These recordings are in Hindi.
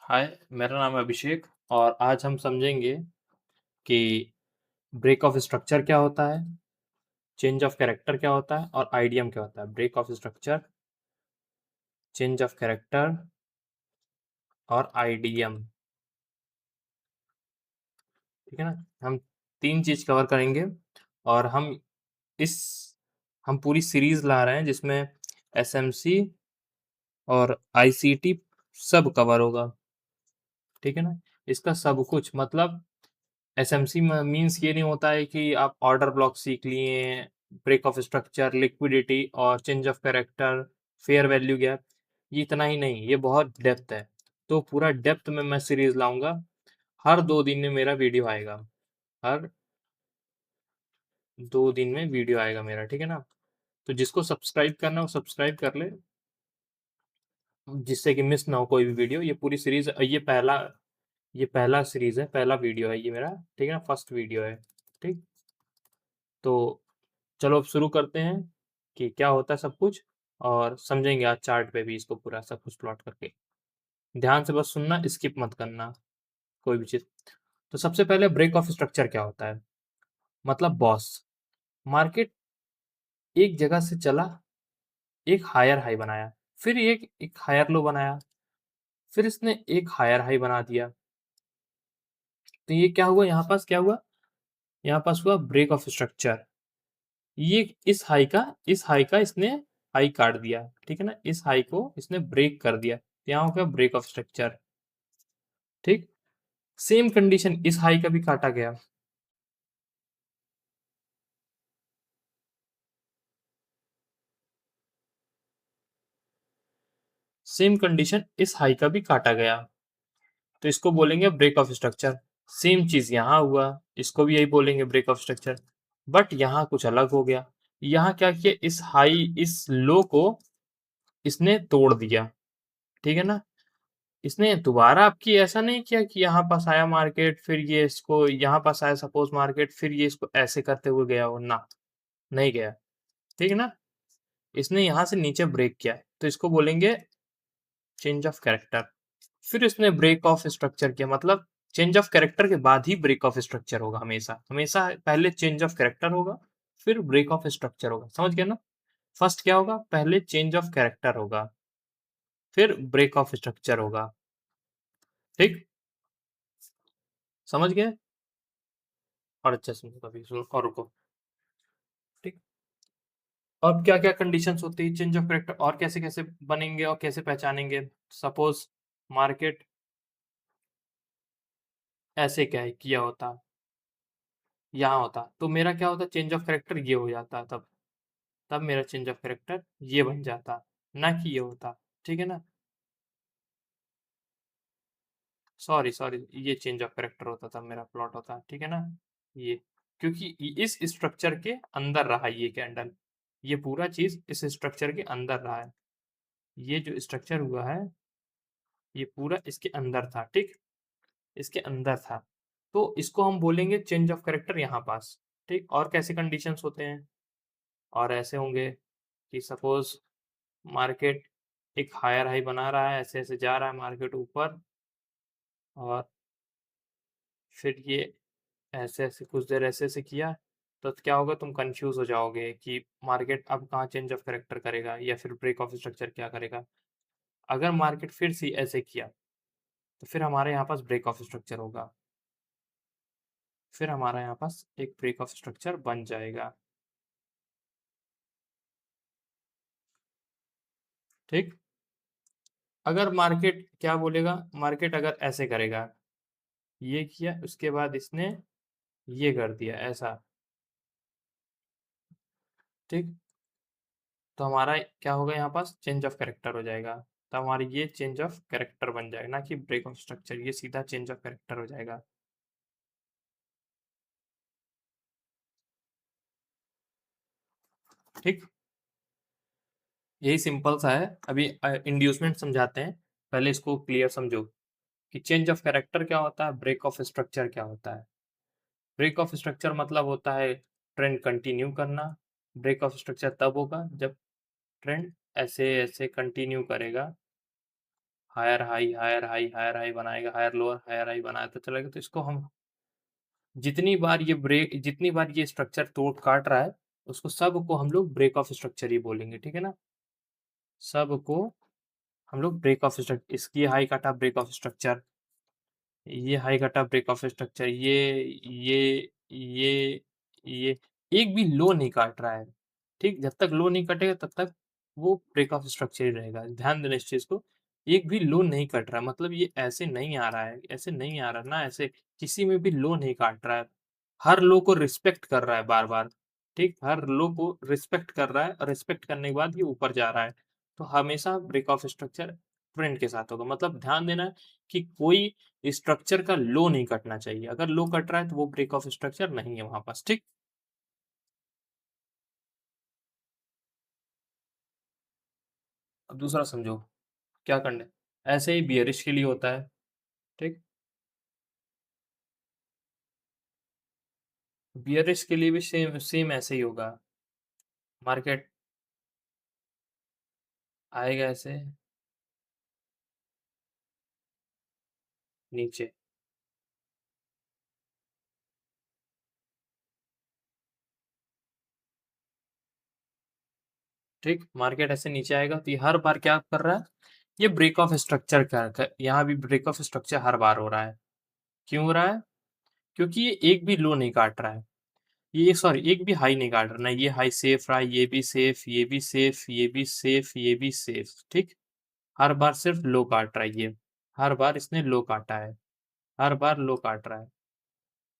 हाय, मेरा नाम है अभिषेक और आज हम समझेंगे कि ब्रेक ऑफ स्ट्रक्चर क्या होता है, चेंज ऑफ कैरेक्टर क्या होता है और आइडियम क्या होता है। Break of structure, change of character और आइडियम, ठीक है ना। हम तीन चीज कवर करेंगे और इस हम पूरी सीरीज ला रहे हैं जिसमें एसएमसी और आईसीटी सब कवर होगा, ठीक है ना। इसका सब कुछ मतलब एसएमसी मीन्स ये नहीं होता है कि आप ऑर्डर ब्लॉक सीख लिए, ब्रेक ऑफ स्ट्रक्चर, लिक्विडिटी और change of character, fair value gap. ये इतना ही नहीं, ये बहुत डेप्थ है। तो पूरा डेप्थ में मैं सीरीज लाऊंगा। हर 2 दिन में मेरा वीडियो आएगा। हर 2 दिन में वीडियो आएगा मेरा, ठीक है ना। तो जिसको सब्सक्राइब करना है वो सब्सक्राइब कर ले, जिससे कि मिस ना हो कोई भी वीडियो। ये पूरी सीरीज, ये पहला सीरीज है, पहला वीडियो है ये मेरा, ठीक है ना, फर्स्ट वीडियो है। ठीक, तो चलो अब शुरू करते हैं कि क्या होता है सब कुछ, और समझेंगे आज चार्ट पे भी इसको पूरा सब कुछ प्लॉट करके। ध्यान से बस सुनना, स्किप मत करना कोई भी चीज। तो सबसे पहले ब्रेक ऑफ स्ट्रक्चर क्या होता है, मतलब बॉस मार्केट एक जगह से चला, एक हायर हाई बनाया, फिर एक हायर लो बनाया, फिर इसने एक हायर हाई बना दिया। तो ये क्या हुआ, यहाँ पास क्या हुआ, यहाँ पास हुआ ब्रेक ऑफ स्ट्रक्चर। ये इस हाई का इसने हाई काट दिया, ठीक है ना। इस हाई को इसने ब्रेक कर दिया, तो यहाँ हो गया ब्रेक ऑफ स्ट्रक्चर। ठीक, सेम कंडीशन इस हाई का भी काटा गया, सेम कंडीशन इस हाई का भी काटा गया, तो इसको बोलेंगे ब्रेक ऑफ स्ट्रक्चर। सेम चीज यहाँ हुआ, इसको भी यही बोलेंगे ब्रेक ऑफ स्ट्रक्चर। बट यहाँ कुछ अलग हो गया। यहाँ क्या किया, इस लो को इसने तोड़ दिया, ठीक है ना। इसने दोबारा आपकी ऐसा नहीं किया कि यहाँ पास आया मार्केट, फिर ये इसको यहाँ पास आया सपोज मार्केट, फिर ये इसको ऐसे करते हुए गया हो ना, नहीं गया, ठीक है ना। इसने यहाँ से नीचे ब्रेक किया है, तो इसको बोलेंगे चेंज ऑफ कैरेक्टर। फिर इसने ब्रेक ऑफ स्ट्रक्चर किया, मतलब चेंज ऑफ कैरेक्टर के बाद ही ब्रेक ऑफ स्ट्रक्चर होगा, हमेशा हमेशा पहले चेंज ऑफ कैरेक्टर होगा, फिर ब्रेक ऑफ स्ट्रक्चर होगा, समझ गए ना। फर्स्ट क्या होगा, पहले चेंज ऑफ कैरेक्टर होगा, फिर ब्रेक ऑफ स्ट्रक्चर होगा। ठीक, समझ गए। और अच्छे से कभी सुनो और रुको। ठीक, अब क्या क्या कंडीशंस होती है चेंज ऑफ कैरेक्टर, और कैसे कैसे बनेंगे और कैसे पहचानेंगे। सपोज मार्केट ऐसे क्या है किया होता, यहाँ होता, तो मेरा क्या होता, चेंज ऑफ कैरेक्टर ये हो जाता, तब तब मेरा चेंज ऑफ कैरेक्टर ये बन जाता, ना कि ये होता, ठीक है ना। सॉरी सॉरी, ये चेंज ऑफ कैरेक्टर होता, तब मेरा प्लॉट होता, ठीक है ना। ये क्योंकि इस स्ट्रक्चर के अंदर रहा ये कैंडल, ये पूरा चीज इस स्ट्रक्चर के अंदर रहा है। ये जो स्ट्रक्चर हुआ है ये पूरा इसके अंदर था, ठीक, इसके अंदर था। तो इसको हम बोलेंगे चेंज ऑफ कैरेक्टर यहाँ पास। ठीक, और कैसे कंडीशंस होते हैं, और ऐसे होंगे कि सपोज मार्केट एक हायर हाई बना रहा है, ऐसे ऐसे जा रहा है मार्केट ऊपर, और फिर ये ऐसे ऐसे कुछ देर ऐसे ऐसे किया, तो क्या होगा, तुम कंफ्यूज हो जाओगे कि मार्केट अब कहाँ चेंज ऑफ कैरेक्टर करेगा या फिर ब्रेक ऑफ स्ट्रक्चर क्या करेगा। अगर मार्केट फिर से ऐसे किया तो फिर हमारे यहाँ पास ब्रेक ऑफ स्ट्रक्चर होगा, फिर हमारा यहाँ पास एक ब्रेक ऑफ स्ट्रक्चर बन जाएगा। ठीक, अगर मार्केट क्या बोलेगा, मार्केट अगर ऐसे करेगा, ये किया उसके बाद इसने ये कर दिया ऐसा, ठीक, तो हमारा क्या होगा, यहाँ पास चेंज ऑफ कैरेक्टर हो जाएगा। तो हमारी ये चेंज ऑफ कैरेक्टर बन जाएगा, ना कि ब्रेक ऑफ स्ट्रक्चर, ये सीधा चेंज ऑफ कैरेक्टर हो जाएगा। ठीक, यही सिंपल सा है। अभी इंड्यूसमेंट समझाते हैं, पहले इसको क्लियर समझो कि चेंज ऑफ कैरेक्टर क्या होता है, ब्रेक ऑफ स्ट्रक्चर क्या होता है। ब्रेक ऑफ स्ट्रक्चर मतलब होता है ट्रेंड कंटिन्यू करना। ब्रेक ऑफ स्ट्रक्चर तब होगा जब ट्रेंड ऐसे ऐसे कंटिन्यू करेगा, higher high higher high higher high बनाएगा, हायर लोअर हायर हाई बनाता चलेगा, तो इसको हम जितनी बार ये स्ट्रक्चर तोड़ काट रहा है, उसको सब को हम लोग ब्रेक ऑफ स्ट्रक्चर ही बोलेंगे, ठीक है ना? सब को हम लोग ब्रेक ऑफ स्ट्रक्चर, इसकी हाई काटा ब्रेक ऑफ स्ट्रक्चर, ये हाई काटा ब्रेक ऑफ स्ट्रक्चर, ये ये एक भी लो नहीं काट रहा है, ठीक? जब तक लो नहीं कटेगा तब तक वो ब्रेक ऑफ स्ट्रक्चर ही रहेगा। ध्यान देना इस चीज़ को, एक भी लो नहीं कट रहा है, मतलब ये ऐसे नहीं आ रहा है, ऐसे नहीं आ रहा ना, ऐसे किसी में भी लो नहीं काट रहा है। हर लो को रिस्पेक्ट कर रहा है बार-बार, ठीक? हर लो को रिस्पेक्ट कर रहा है और रिस्पेक्ट करने के बाद ये ऊपर जा रहा है। तो हमेशा ब्रेक ऑफ स्ट्रक्चर ट्रेंड के साथ होगा। मतलब ध्यान देना कि कोई स्ट्रक्चर का लो नहीं कटना चाहिए। अगर लो कट रहा है तो वो ब्रेक ऑफ स्ट्रक्चर नहीं है वहाँ पास, ठीक? अब दूसरा समझो, क्या करना है? ऐसे ही बियरिश के लिए होता है, ठीक? बियरिश के लिए भी सेम सेम ऐसे ही होगा। मार्केट आएगा ऐसे नीचे, ठीक? मार्केट ऐसे नीचे आएगा तो ये हर बार क्या कर रहा है? ये ब्रेक ऑफ स्ट्रक्चर यहाँ भी ब्रेक ऑफ स्ट्रक्चर हर बार हो रहा है। क्यों हो रहा है? क्योंकि ये एक भी लो नहीं काट रहा है। ये सॉरी, एक भी हाई नहीं काट रहा, ना ये हाई सेफ रहा है, ये भी सेफ, ये भी सेफ, ये भी सेफ, ये भी सेफ, ठीक? हर बार सिर्फ लो काट रहा है ये, हर बार इसने लो काटा है, हर बार लो काट रहा है।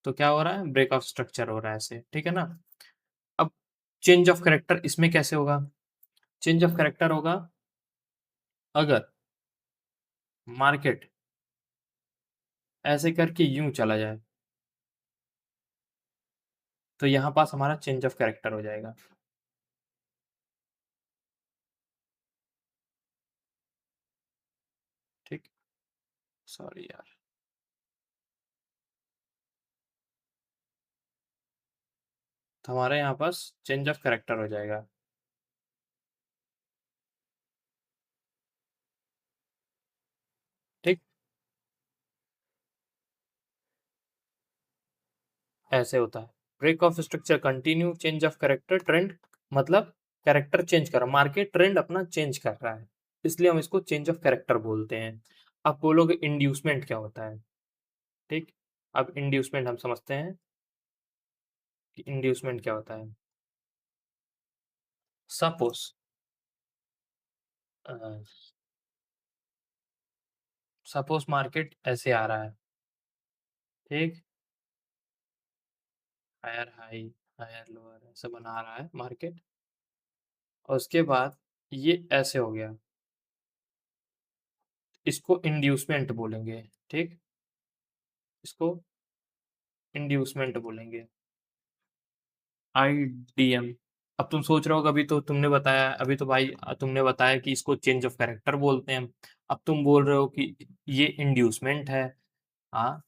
तो क्या हो रहा है? ब्रेक ऑफ स्ट्रक्चर हो रहा है ऐसे, ठीक है ना? अब चेंज ऑफ कैरेक्टर इसमें कैसे होगा? चेंज ऑफ कैरेक्टर होगा अगर मार्केट ऐसे करके यूं चला जाए, तो यहाँ पास हमारा चेंज ऑफ कैरेक्टर हो जाएगा, ठीक? सॉरी यार, तो हमारे यहाँ पास चेंज ऑफ कैरेक्टर हो जाएगा, ठीक? ऐसे होता है। Break of structure continue, change of character trend, मतलब कैरेक्टर चेंज कर रहा है, मार्केट ट्रेंड अपना चेंज कर रहा है, इसलिए हम इसको चेंज ऑफ कैरेक्टर बोलते हैं। अब बोलोगे इंड्यूसमेंट क्या होता है, ठीक? अब इंड्यूसमेंट हम समझते हैं कि इंड्यूसमेंट क्या होता है। सपोज सपोज मार्केट ऐसे आ रहा है, ठीक? हायर हाई हायर लोअर ऐसे बना रहा है मार्केट, और उसके बाद ये ऐसे हो गया, इसको इंड्यूसमेंट बोलेंगे, ठीक? इसको इंड्यूसमेंट बोलेंगे, आईडीएम। अब तुम सोच रहे हो, अभी तो भाई तुमने बताया कि इसको चेंज ऑफ कैरेक्टर बोलते हैं। अब तुम बोल रहे हो कि ये इंड्यूसमेंट है। हाँ,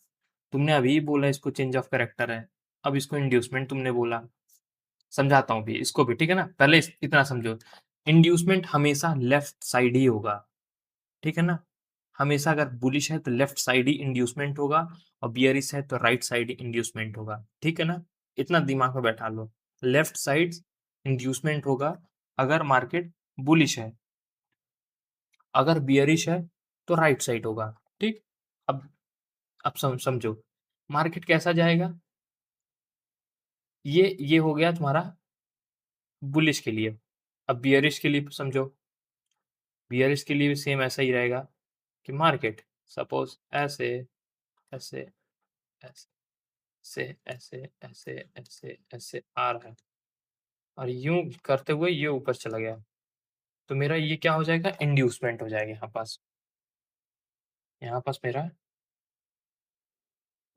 तुमने अभी बोला इसको चेंज ऑफ कैरेक्टर है, अब इसको इंड्यूसमेंट तुमने बोला। समझाता हूँ भी इसको भी, ठीक है ना? पहले इतना समझो, इंड्यूसमेंट हमेशा लेफ्ट साइड ही होगा, ठीक है ना? हमेशा अगर बुलिश है तो लेफ्ट साइड ही इंड्यूसमेंट होगा, और बियरिश है तो राइट साइड ही इंड्यूसमेंट होगा, ठीक है ना? इतना दिमाग में बैठा लो, लेफ्ट साइड इंड्यूसमेंट होगा अगर मार्केट बुलिश है, अगर बियरिश है तो राइट साइड होगा, ठीक? अब समझो, मार्केट कैसा जाएगा? ये हो गया तुम्हारा बुलिश के लिए। अब बियरिश के लिए समझो, बियरिश के लिए भी सेम ऐसा ही रहेगा कि मार्केट सपोज ऐसे ऐसे ऐसे ऐसे ऐसे ऐसे ऐसे आ रहा है, और यूं करते हुए ये ऊपर चला गया, तो मेरा ये क्या हो जाएगा? इंड्यूसमेंट हो जाएगा यहाँ पास। यहाँ पास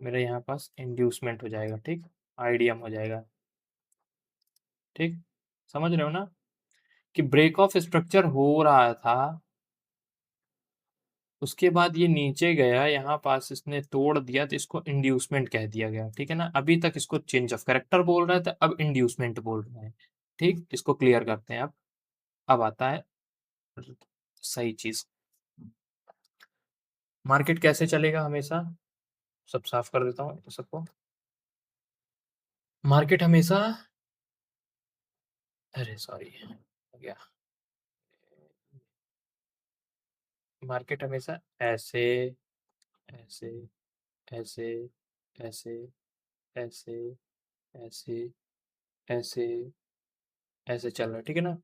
मेरा यहाँ पास इंड्यूसमेंट हो जाएगा, ठीक? आईडीएम हो जाएगा, ठीक? समझ रहे हो ना कि ब्रेक ऑफ स्ट्रक्चर हो रहा था, उसके बाद ये नीचे गया, यहाँ पास इसने तोड़ दिया, तो इसको इंड्यूसमेंट कह दिया गया, ठीक है ना? अभी तक इसको चेंज ऑफ कैरेक्टर बोल रहे थे, अब इंड्यूसमेंट बोल रहे हैं, ठीक? इसको क्लियर करते हैं अब आता है सही चीज। मार्केट कैसे चलेगा हमेशा? सब साफ कर देता हूँ सबको। मार्केट हमेशा, अरे सॉरी, हो गया। मार्केट हमेशा ऐसे, ऐसे, ऐसे, ऐसे, ऐसे, ऐसे, ऐसे, ऐसे चल रहा है, ठीक है ना?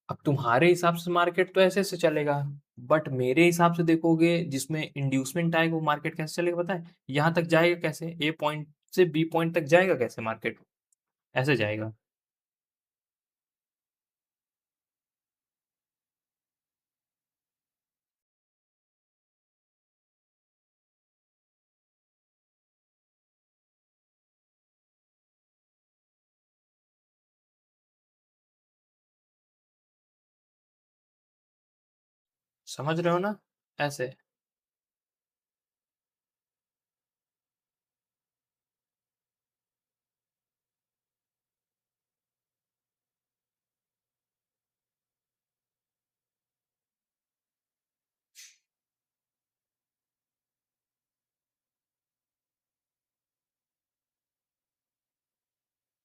अब तुम्हारे हिसाब से मार्केट तो ऐसे-ऐसे चलेगा, बट मेरे हिसाब से देखोगे जिसमें इंड्यूसमेंट आएगा वो मार्केट कैसे चलेगा पता है? यहाँ तक जाएगा कैसे? ए पॉइंट से बी पॉइंट तक जाएगा कैसे मार्केट? ऐसे जाएगा। समझ रहे हो ना? ऐसे।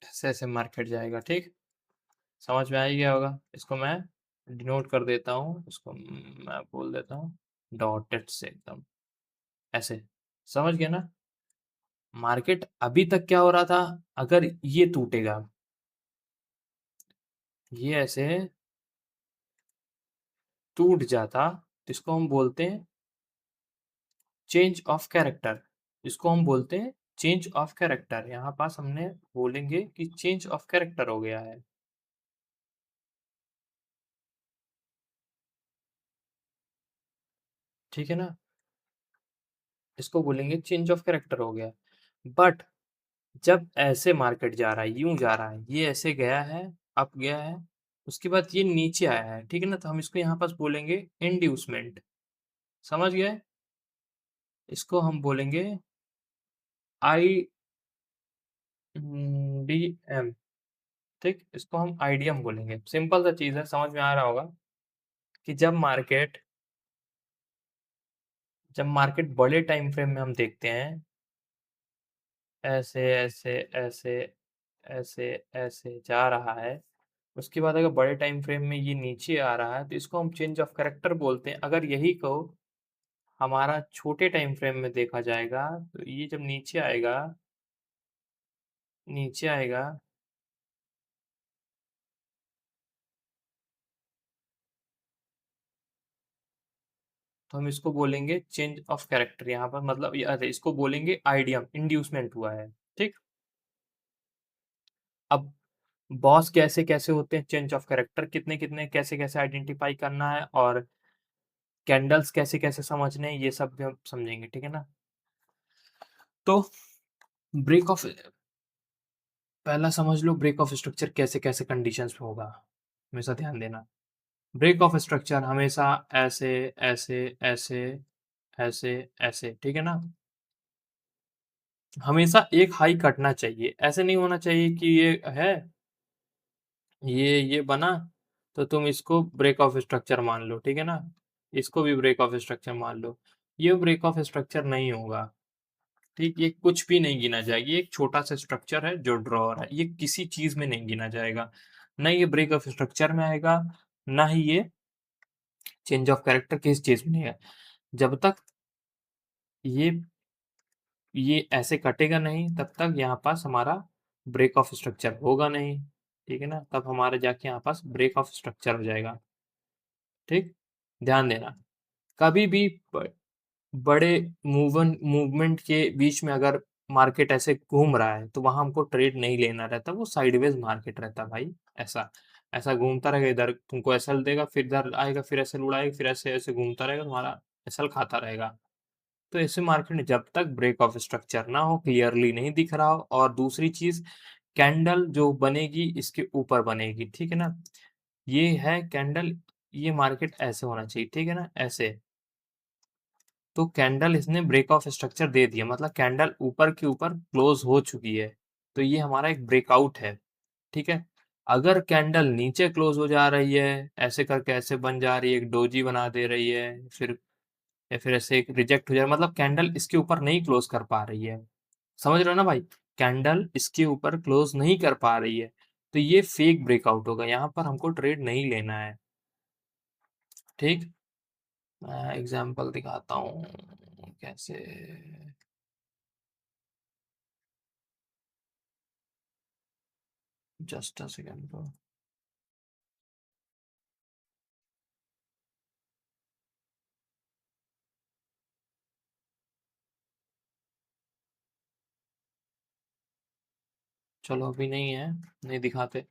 ऐसे-ऐसे मार्केट जाएगा, ठीक? समझ में आ ही गया होगा। इसको मैं डिनोट कर देता हूँ, इसको मैं बोल देता हूँ डॉटेड से एकदम, ऐसे। समझ गए ना? मार्केट अभी तक क्या हो रहा था? अगर ये टूटेगा, ये ऐसे टूट जाता, तो इसको हम बोलते हैं चेंज ऑफ कैरेक्टर। इसको हम बोलते हैं चेंज ऑफ कैरेक्टर। यहाँ पास हमने बोलेंगे कि चेंज ऑफ कैरेक्टर हो गया है। ठीक है ना? इसको बोलेंगे चेंज ऑफ कैरेक्टर हो गया। बट जब ऐसे मार्केट जा रहा है, यूं जा रहा है, ये ऐसे गया है, अप गया है, उसके बाद ये नीचे आया है, ठीक है ना? तो हम इसको यहाँ पास बोलेंगे इंड्यूसमेंट। समझ गए? इसको हम बोलेंगे आई डी एम। ठीक, इसको हम आईडीएम बोलेंगे। सिंपल सा चीज है, समझ में आ रहा होगा कि जब मार्केट बड़े टाइम फ्रेम में हम देखते हैं, ऐसे ऐसे ऐसे ऐसे ऐसे जा रहा है, उसके बाद अगर बड़े टाइम फ्रेम में ये नीचे आ रहा है, तो इसको हम चेंज ऑफ कैरेक्टर बोलते हैं। अगर यही को हमारा छोटे टाइम फ्रेम में देखा जाएगा, तो ये जब नीचे आएगा, नीचे आएगा, तो हम इसको बोलेंगे चेंज ऑफ कैरेक्टर। यहाँ पर मतलब ये, अरे इसको बोलेंगे आइडियम, इंड्यूसमेंट हुआ है। ठीक। अब बॉस कैसे कैसे होते हैं चेंज ऑफ कैरेक्टर, कितने कितने कैसे कैसे आइडेंटिफाई करना है, और कैंडल्स कैसे कैसे समझने हैं, ये सब भी हम समझेंगे, ठीक है ना? तो ब्रेक ऑफ, पहला समझ लो ब्रेक ऑफ स्ट्रक्चर कैसे कैसे कंडीशंस में होगा, हमेशा ध्यान देना। ब्रेक ऑफ स्ट्रक्चर हमेशा ऐसे ऐसे ऐसे ऐसे ऐसे, ठीक है ना? हमेशा एक हाई कटना चाहिए, ऐसे नहीं होना चाहिए कि ये है, ये बना, तो तुम इसको ब्रेक ऑफ स्ट्रक्चर मान लो, ठीक है ना? इसको भी ब्रेक ऑफ स्ट्रक्चर मान लो। ये ब्रेक ऑफ स्ट्रक्चर नहीं होगा। ठीक, ये कुछ भी नहीं गिना जाएगा। ये एक छोटा सा स्ट्रक्चर है जो ड्रॉअर है, ये किसी चीज में नहीं गिना जाएगा। ना ये ब्रेक ऑफ स्ट्रक्चर में आएगा, ना ही ये चेंज ऑफ कैरेक्टर किसी चीज में नहीं है। जब तक ये ये ऐसे कटेगा नहीं, तब तक यहाँ पास हमारा ब्रेक ऑफ स्ट्रक्चर होगा नहीं, ठीक है ना? तब हमारे जाके यहाँ पास ब्रेक ऑफ स्ट्रक्चर हो जाएगा। ठीक, ध्यान देना। कभी भी बड़े मूवमेंट के बीच में अगर मार्केट ऐसे घूम रहा है, तो वहां हमको ट्रेड नहीं लेना रहता, वो साइडवेज मार्केट रहता है भाई। ऐसा ऐसा घूमता रहेगा, इधर तुमको एसएल देगा, फिर इधर आएगा, फिर एसएल उड़ाएगा, फिर ऐसे ऐसे घूमता रहेगा, तुम्हारा एसएल खाता रहेगा। तो ऐसे मार्केट में जब तक ब्रेक ऑफ स्ट्रक्चर ना हो, क्लियरली नहीं दिख रहा हो, और दूसरी चीज, कैंडल जो बनेगी इसके ऊपर बनेगी, ठीक है ना? ये है कैंडल, ये मार्केट ऐसे होना चाहिए, ठीक है ना? ऐसे। तो कैंडल इसने ब्रेक ऑफ स्ट्रक्चर दे दिया, मतलब कैंडल ऊपर के ऊपर क्लोज हो चुकी है, तो ये हमारा एक ब्रेकआउट है। ठीक है। अगर कैंडल नीचे क्लोज हो जा रही है, ऐसे करके ऐसे बन जा रही है, एक डोजी बना दे रही है, फिर या फिर ऐसे रिजेक्ट हो जाए, मतलब कैंडल इसके ऊपर नहीं क्लोज कर पा रही है। समझ रहे हो ना भाई? कैंडल इसके ऊपर क्लोज नहीं कर पा रही है, तो ये फेक ब्रेकआउट होगा, यहाँ पर हमको ट्रेड नहीं लेना है। ठीक, मैं एग्जाम्पल दिखाता हूँ कैसे। Just a second bro. चलो अभी नहीं है, नहीं दिखाते,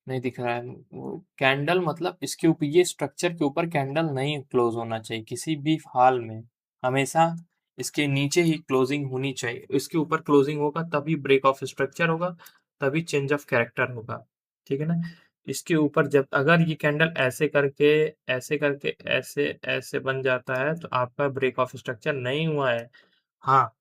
नहीं दिख रहा है वो कैंडल, मतलब इसके ऊपर, ये स्ट्रक्चर के ऊपर कैंडल नहीं क्लोज होना चाहिए किसी भी हाल में। हमेशा इसके नीचे ही क्लोजिंग होनी चाहिए, इसके ऊपर क्लोजिंग होगा तभी ब्रेक ऑफ स्ट्रक्चर होगा, तभी चेंज ऑफ कैरेक्टर होगा। ठीक है ना? इसके ऊपर जब अगर ये कैंडल ऐसे करके, ऐसे करके, ऐसे ऐसे बन जाता है, तो आपका ब्रेक ऑफ स्ट्रक्चर नहीं हुआ है। हाँ,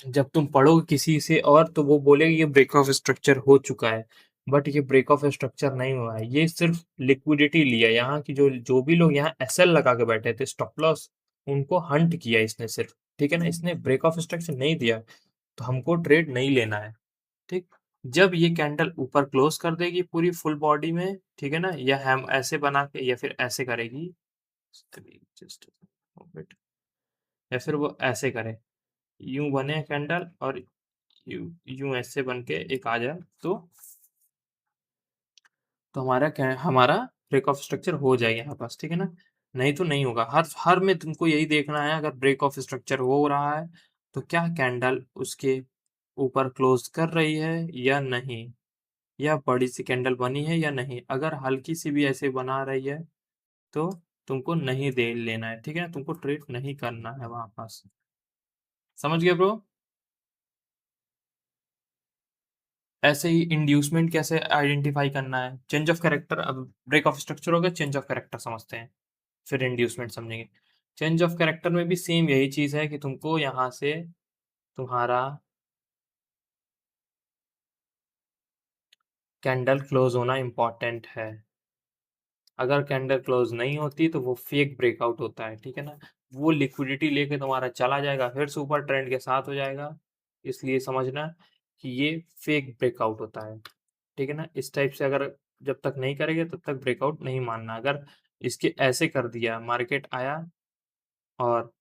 जब तुम पढ़ोगे किसी से और, तो वो बोलेगा ये ब्रेक ऑफ स्ट्रक्चर हो चुका है, बट ये ब्रेक ऑफ स्ट्रक्चर नहीं हुआ है, ये सिर्फ लिक्विडिटी लिया। यहाँ की जो जो भी लोग यहाँ एसएल लगा के बैठे थे, स्टॉप लॉस, उनको हंट किया इसने सिर्फ। ठीक है ना? इसने ब्रेक ऑफ स्ट्रक्चर नहीं दिया, तो हमको ट्रेड नहीं लेना है। ठीक, जब ये कैंडल ऊपर क्लोज कर देगी पूरी फुल बॉडी में, ठीक है ना, या हम ऐसे बना के या फिर ऐसे करेगी, just a bit, या फिर वो ऐसे करे, यूं बने कैंडल और यूं यूं ऐसे बन के एक आ जाए, तो हमारा क्या, हमारा ब्रेक ऑफ स्ट्रक्चर हो जाएगा यहाँ पास। ठीक है ना? नहीं तो नहीं होगा। हर हर में तुमको यही देखना है, अगर ब्रेक ऑफ स्ट्रक्चर हो रहा है तो क्या कैंडल उसके ऊपर क्लोज कर रही है या नहीं, या बड़ी सी कैंडल बनी है या नहीं। अगर हल्की सी भी ऐसे बना रही है, तो तुमको नहीं दे लेना है। ठीक है ना? तुमको ट्रेड नहीं करना है वहां पास। समझ गए ब्रो? ऐसे ही इंड्यूसमेंट कैसे आइडेंटिफाई करना है, चेंज ऑफ कैरेक्टर। अब ब्रेक ऑफ स्ट्रक्चर हो गया, चेंज ऑफ कैरेक्टर समझते हैं, फिर इंड्यूसमेंट समझेंगे। चेंज ऑफ कैरेक्टर में भी सेम यही चीज है कि तुमको यहाँ से तुम्हारा कैंडल क्लोज होना इंपॉर्टेंट है। अगर कैंडल क्लोज नहीं होती तो वो फेक ब्रेकआउट होता है। ठीक है ना? वो लिक्विडिटी लेके तुम्हारा चला जाएगा, फिर सुपर ट्रेंड के साथ हो जाएगा। इसलिए समझना कि ये फेक ब्रेकआउट होता है। ठीक है ना? इस टाइप से अगर जब तक नहीं करेंगे तब तक ब्रेकआउट नहीं मानना। अगर इसके ऐसे कर दिया, मार्केट आया और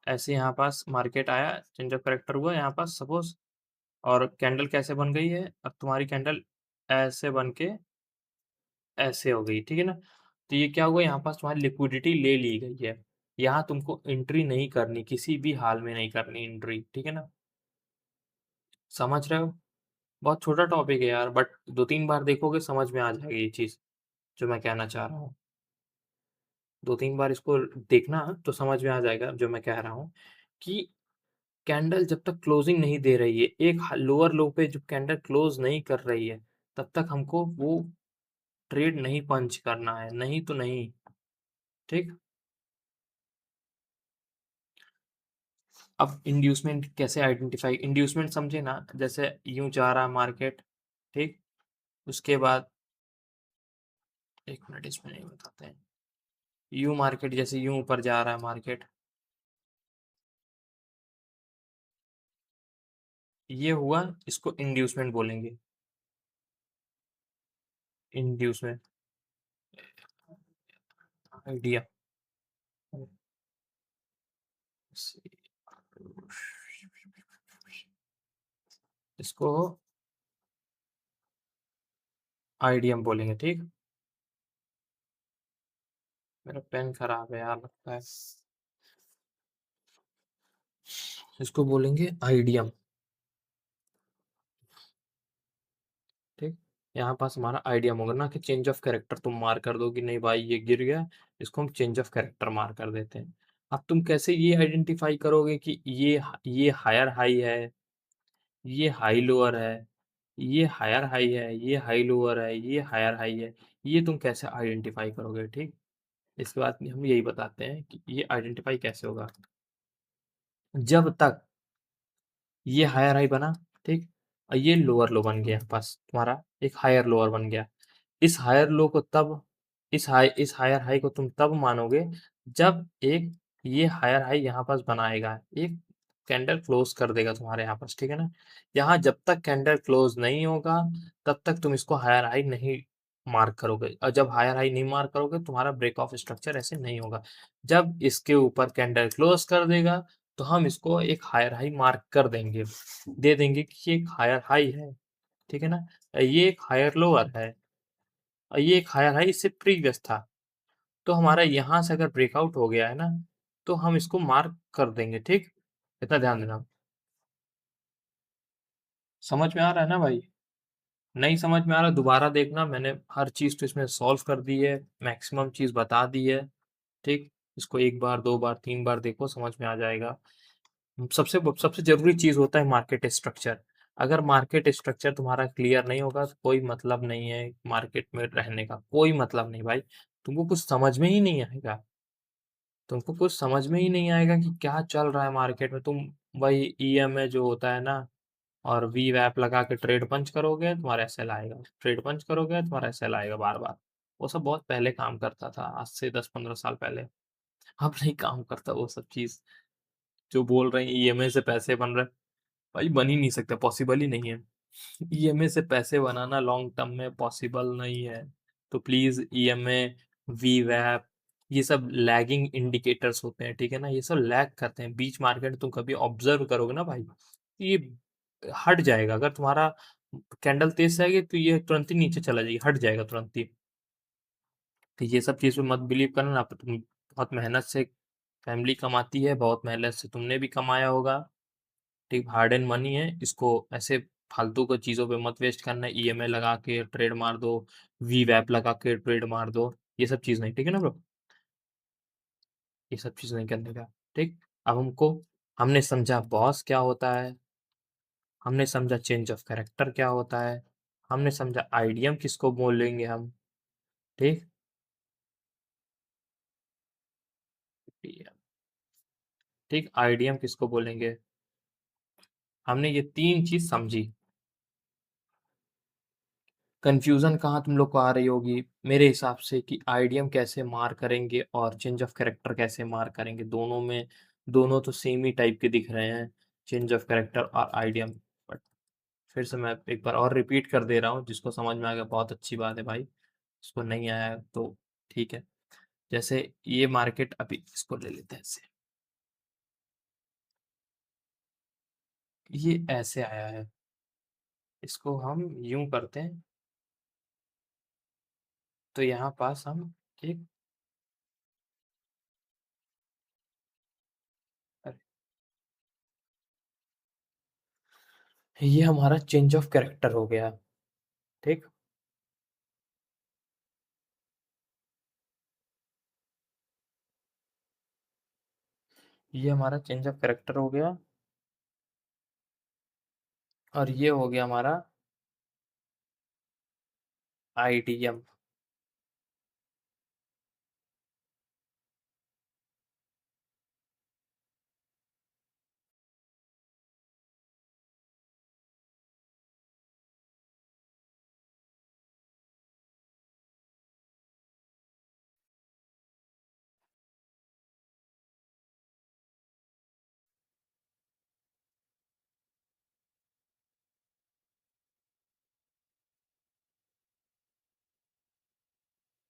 ऐसे यहाँ पास मार्केट आया, चेंज ऑफ करेक्टर हुआ यहाँ पास सपोज, और कैंडल कैसे बन गई है, अब तुम्हारी कैंडल ऐसे बन के ऐसे हो गई। ठीक है ना? तो ये क्या हुआ, यहाँ पास तुम्हारी लिक्विडिटी ले ली गई है। यहाँ तुमको एंट्री नहीं करनी, किसी भी हाल में नहीं करनी एंट्री। ठीक है ना? समझ रहे हो? बहुत छोटा टॉपिक है यार, बट 2-3 बार देखोगे समझ में आ जाएगी ये चीज जो मैं कहना चाह रहा हूँ। 2-3 बार इसको देखना तो समझ में आ जाएगा जो मैं कह रहा हूँ, कि कैंडल जब तक क्लोजिंग नहीं दे रही है, एक लोअर लो पे जब कैंडल क्लोज नहीं कर रही है, तब तक हमको वो ट्रेड नहीं पंच करना है, नहीं तो नहीं। ठीक, अब इंड्यूसमेंट कैसे आइडेंटिफाई, इंड्यूसमेंट समझे ना, जैसे यूं जा रहा मार्केट, ठीक, उसके बाद, एक मिनट इसमें नहीं बताते हैं, यूं मार्केट जैसे यूं ऊपर जा रहा है मार्केट, ये हुआ, इसको इंड्यूसमेंट बोलेंगे। इंड्यूसमेंट आइडिया, इसको आईडीएम बोलेंगे। ठीक, मेरा पेन खराब है यार लगता है, इसको बोलेंगे आईडीएम। ठीक, यहाँ पास हमारा आइडिया होगा ना, कि चेंज ऑफ कैरेक्टर तुम मार कर दो कि नहीं भाई ये गिर गया, इसको हम चेंज ऑफ कैरेक्टर मार कर देते हैं। अब तुम कैसे ये आइडेंटिफाई करोगे कि ये हायर हाई है, ये हाई लोअर है, ये हायर हाई है, ये हाई लोअर है, ये हायर हाई है, ये तुम कैसे आइडेंटिफाई करोगे। ठीक, इसके बाद हम यही बताते हैं कि ये आइडेंटिफाई कैसे होगा। जब तक ये हायर हाई बना, ठीक, और ये लोअर लो बन गया, बस तुम्हारा एक हायर लोअर बन गया। इस हायर लो को तब इस हायर हाई को तुम तब मानोगे जब एक ये हायर हाई यहाँ पास बनाएगा, एक कैंडल क्लोज़ कर देगा तुम्हारे यहाँ पास, ठीक है ना? यहाँ जब तक कैंडल क्लोज़ नहीं होगा, तब तक तुम इसको हायर हाई नहीं मार्क करोगे और जब हायर हाई नहीं मार्क करोगे, तुम्हारा ब्रेक ऑफ स्ट्रक्चर ऐसे नहीं होगा। जब इसके ऊपर कैंडल क्लोज़ कर देगा, तो हम इसको एक हायर हाई मार्क कर देंगे। दे देंगे कि ये एक हायर हाई है, ठीक है ना? ये एक हायर लोअर है और ये एक हायर हाई इससे प्रीवियस था। तो हमारा यहाँ से अगर ब्रेकआउट हो गया है ना, तो हम इसको मार्क कर देंगे, ठीक? इतना ध्यान देना। समझ में आ रहा है ना भाई? नहीं समझ में आ रहा दोबारा देखना, मैंने हर चीज़ तो इसमें सॉल्व कर दी है, मैक्सिमम चीज़ बता दी है, ठीक? इसको 1 बार, 2 बार, 3 बार देखो समझ में आ जाएगा। सबसे ज़रूरी चीज़ होता है मार्केट स्ट्रक्चर। अगर मार्केट स्ट्रक्चर तुम्हारा क्लियर नहीं होगा तो कोई मतलब नहीं है मार्केट में रहने का, कोई मतलब नहीं भाई। तुमको कुछ समझ में ही नहीं आएगा। तुमको कुछ समझ में ही नहीं आएगा कि क्या चल रहा है मार्केट में। तुम वही ईएमए जो होता है ना और वीवैप लगा के ट्रेड पंच करोगे, तुम्हारा एसएल आएगा। ट्रेड पंच करोगे, तुम्हारा एसएल आएगा बार-बार। वो सब बहुत पहले काम करता था, आज से 10-15 साल पहले। अब नहीं काम करता वो सब चीज़। जो बोल रहे हैं ईएमए से पैसे बन रहे हैं, भाई बन ही नहीं सकता, पॉसिबल ही नहीं है। ईएमए से पैसे बनाना लॉन्ग टर्म में पॉसिबल नहीं है। तो प्लीज़ ईएमए, वीवैप ये सब लैगिंग इंडिकेटर्स होते हैं, ठीक है ना? ये सब लैग करते हैं। बीच मार्केट तुम कभी ऑब्ज़र्व करोगे ना भाई, ये हट जाएगा। अगर तुम्हारा कैंडल तेज़ जाएगी तो ये तुरंत ही नीचे चला जाएगी, हट जाएगा तुरंत ही। तो ये सब चीज़ पे मत बिलीव करना ना, तुम बहुत मेहनत से फैमिली कमाती है, बहुत मेहनत से तुमने भी कमाया होगा। ठीक हार्ड एंड मनी है, इसको ऐसे फालतू की चीज़ों पे मत वेस्ट करना। ईएमआई लगा के ट्रेड मार दो, वीवैप लगा के ट्रेड मार दो, ये सब चीज़ नहीं, ठीक है ना ब्रो? ये सब चीज़ नहीं करने का, ठीक? अब हमने समझा बॉस क्या होता है, हमने समझा चेंज ऑफ कैरेक्टर क्या होता है, हमने समझा आइडियम किसको बोलेंगे हम, ठीक? ठीक, आइडियम किसको बोलेंगे? हमने ये 3 चीज़ समझी। कन्फ्यूज़न कहाँ तुम लोग को आ रही होगी मेरे हिसाब से कि आइडियम कैसे मार करेंगे और चेंज ऑफ कैरेक्टर कैसे मार करेंगे। दोनों तो सेम ही टाइप के दिख रहे हैं, चेंज ऑफ कैरेक्टर और आइडियम। बट फिर से मैं एक बार और रिपीट कर दे रहा हूँ, जिसको समझ में आ गया बहुत अच्छी बात है भाई, जिसको नहीं आया तो ठीक है। जैसे ये मार्केट अभी इसको ले लेते हैं ऐसे, ये ऐसे आया है, इसको हम यूँ करते हैं, तो यहाँ पास हम एक ये हमारा चेंज ऑफ कैरेक्टर हो गया, ठीक? ये हमारा चेंज ऑफ कैरेक्टर हो गया और ये हो गया हमारा आईडीएम।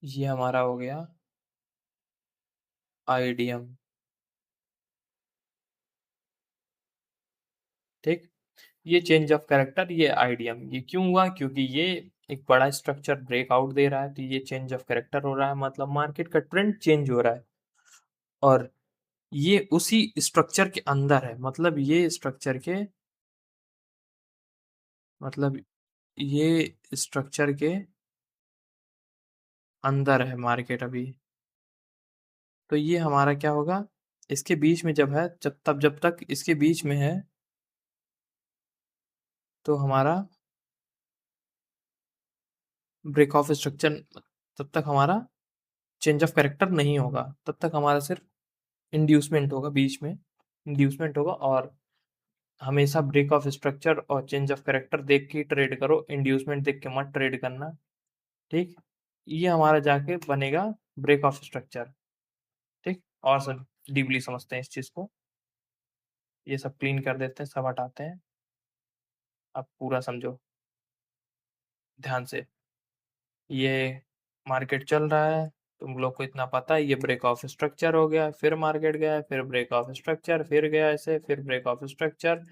ये हमारा हो गया आईडीएम, ठीक? ये चेंज ऑफ कैरेक्टर, ये आईडीएम। ये क्यों हुआ? क्योंकि ये एक बड़ा स्ट्रक्चर ब्रेकआउट दे रहा है, तो ये चेंज ऑफ कैरेक्टर हो रहा है, मतलब मार्केट का ट्रेंड चेंज हो रहा है। और ये उसी स्ट्रक्चर के अंदर है, मतलब ये स्ट्रक्चर के अंदर है मार्केट अभी। तो ये हमारा क्या होगा? इसके बीच में जब है, जब तक इसके बीच में है, तो हमारा ब्रेक ऑफ स्ट्रक्चर, तब तक हमारा चेंज ऑफ कैरेक्टर नहीं होगा, तब तक हमारा सिर्फ इंड्यूसमेंट होगा, बीच में इंड्यूसमेंट होगा। और हमेशा ब्रेक ऑफ स्ट्रक्चर और चेंज ऑफ कैरेक्टर देख के ट्रेड करो, इंड्यूसमेंट देख के मत ट्रेड करना, ठीक? ये हमारा जाके बनेगा ब्रेक ऑफ स्ट्रक्चर। ठीक, और सब डीपली समझते हैं इस चीज को। ये सब क्लीन कर देते हैं, सब हटाते हैं। अब पूरा समझो ध्यान से। ये मार्केट चल रहा है, तुम लोग को इतना पता है, ये ब्रेक ऑफ स्ट्रक्चर हो गया, फिर मार्केट गया, फिर ब्रेक ऑफ स्ट्रक्चर, फिर गया ऐसे, फिर ब्रेक ऑफ स्ट्रक्चर।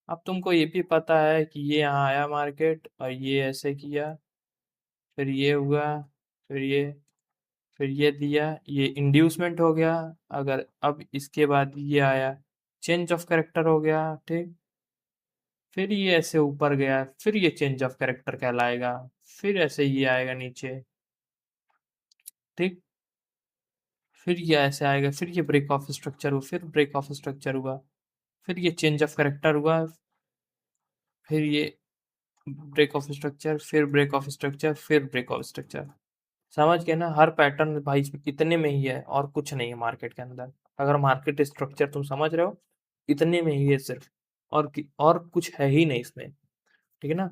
अब तुमको ये भी पता है कि ये यहाँ आया मार्केट और ये ऐसे किया, फिर ये हुआ, फिर ये दिया, ये इंड्यूसमेंट हो गया। अगर अब इसके बाद ये आया, चेंज ऑफ कैरेक्टर हो गया। ठीक, फिर ये ऐसे ऊपर गया, फिर ये चेंज ऑफ कैरेक्टर कहलाएगा, फिर ऐसे ये आएगा नीचे। ठीक, फिर ये ऐसे आएगा, फिर ये ब्रेक ऑफ स्ट्रक्चर हुआ, फिर ब्रेक ऑफ स्ट्रक्चर हुआ, फिर ये चेंज ऑफ कैरेक्टर हुआ, फिर ये ब्रेक ऑफ स्ट्रक्चर, फिर ब्रेक ऑफ स्ट्रक्चर, फिर ब्रेक ऑफ स्ट्रक्चर। समझ गए ना? हर पैटर्न भाई इसमें इतने में ही है और कुछ नहीं है मार्केट के अंदर। अगर मार्केट स्ट्रक्चर तुम समझ रहे हो, इतने में ही है सिर्फ, और कुछ है ही नहीं इसमें। ठीक है ना?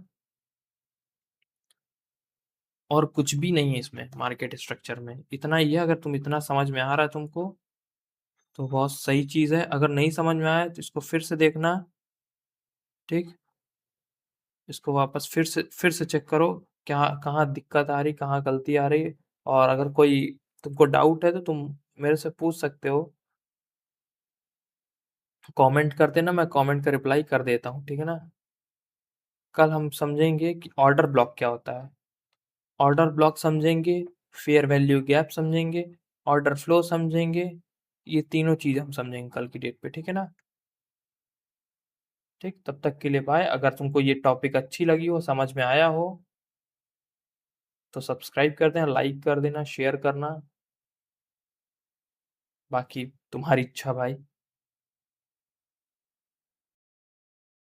और कुछ भी नहीं है इसमें मार्केट स्ट्रक्चर में, इतना ही है। अगर तुम इतना समझ में आ रहा है तुमको तो बहुत सही चीज़ है। अगर नहीं समझ में आया तो इसको फिर से देखना। ठीक, इसको वापस फिर से चेक करो, क्या कहाँ दिक्कत आ रही, कहाँ गलती आ रही। और अगर कोई तुमको डाउट है तो तुम मेरे से पूछ सकते हो, कमेंट कर देना, मैं कमेंट का रिप्लाई कर देता हूँ। ठीक है ना? कल हम समझेंगे कि ऑर्डर ब्लॉक क्या होता है, ऑर्डर ब्लॉक समझेंगे, फेयर वैल्यू गैप समझेंगे, ऑर्डर फ्लो समझेंगे। ये तीनों चीज़ हम समझेंगे कल की डेट पे। ठीक है ना? ठीक, तब तक के लिए बाय। अगर तुमको ये टॉपिक अच्छी लगी हो, समझ में आया हो, तो सब्सक्राइब कर देना, लाइक कर देना, शेयर करना। बाकी तुम्हारी इच्छा भाई।